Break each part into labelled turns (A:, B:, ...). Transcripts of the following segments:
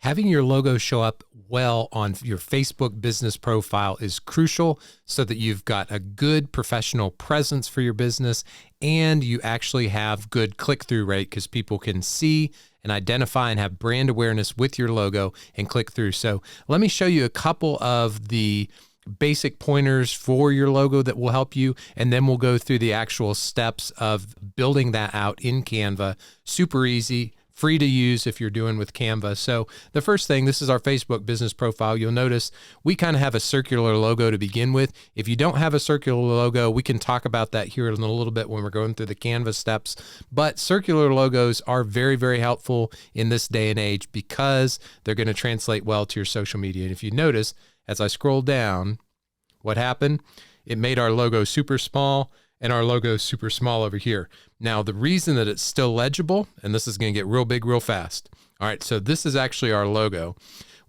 A: Having your logo show up well on your Facebook business profile is crucial so that you've got a good professional presence for your business and you actually have good click-through rate because people can see and identify and have brand awareness with your logo and click through. So let me show you a couple of the basic pointers for your logo that will help you, and then we'll go through the actual steps of building that out in Canva. Super easy, free to use if you're doing with Canva. So the first thing, this is our Facebook business profile. You'll notice we kind of have a circular logo to begin with. If you don't have a circular logo, we can talk about that here in a little bit when we're going through the Canva steps. But circular logos are very, very helpful in this day and age because they're going to translate well to your social media. And if you notice, as I scroll down, what happened? It made our logo super small, and our logo is super small over here. Now, the reason that it's still legible, and this is going to get real big real fast. All right, so this is actually our logo.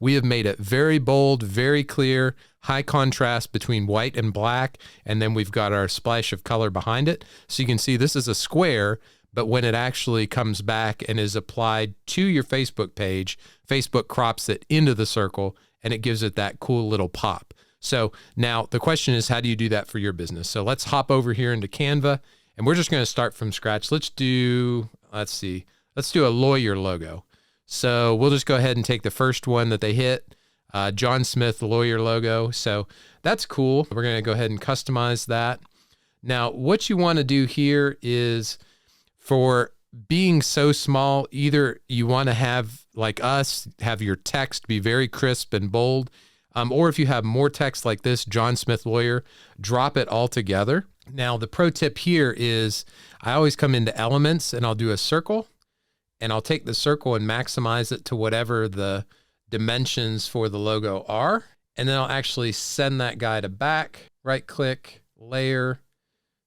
A: We have made it very bold, very clear, high contrast between white and black, and then we've got our splash of color behind it. So you can see this is a square, but when it actually comes back and is applied to your Facebook page, Facebook crops it into the circle, and it gives it that cool little pop. So now the question is, how do you do that for your business? So let's hop over here into Canva, and we're just going to start from scratch. Let's do a lawyer logo. So we'll just go ahead and take the first one that they hit, John Smith lawyer logo. So that's cool. We're going to go ahead and customize that. Now, what you want to do here is, for being so small, either you want to have, like us, have your text be very crisp and bold, or if you have more text like this, John Smith lawyer, drop it all together. Now, the pro tip here is I always come into elements and I'll do a circle, and I'll take the circle and maximize it to whatever the dimensions for the logo are. And then I'll actually send that guy to back, right click, layer,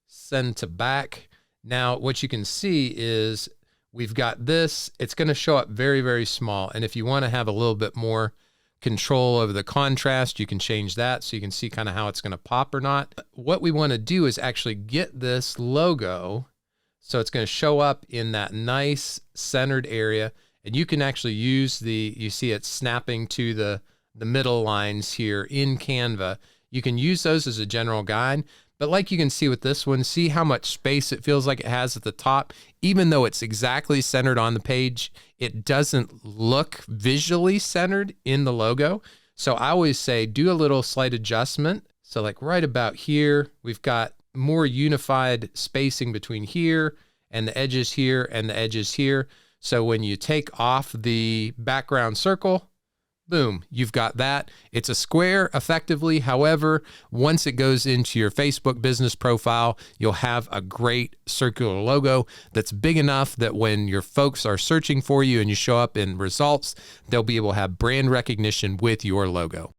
A: send to back. Now, what you can see is we've got this. It's going to show up very, very small. And if you want to have a little bit more control over the contrast, you can change that so you can see kind of how it's going to pop or not. What we want to do is actually get this logo so it's going to show up in that nice centered area, and you can actually use you see it snapping to the middle lines here in Canva. You can use those as a general guide, but like you can see with this one, see how much space it feels like it has at the top. Even though it's exactly centered on the page, it doesn't look visually centered in the logo. So I always say do a little slight adjustment. So like right about here, we've got more unified spacing between here and the edges here and the edges here. So when you take off the background circle, boom, you've got that. It's a square effectively. However, once it goes into your Facebook business profile, you'll have a great circular logo that's big enough that when your folks are searching for you and you show up in results, they'll be able to have brand recognition with your logo.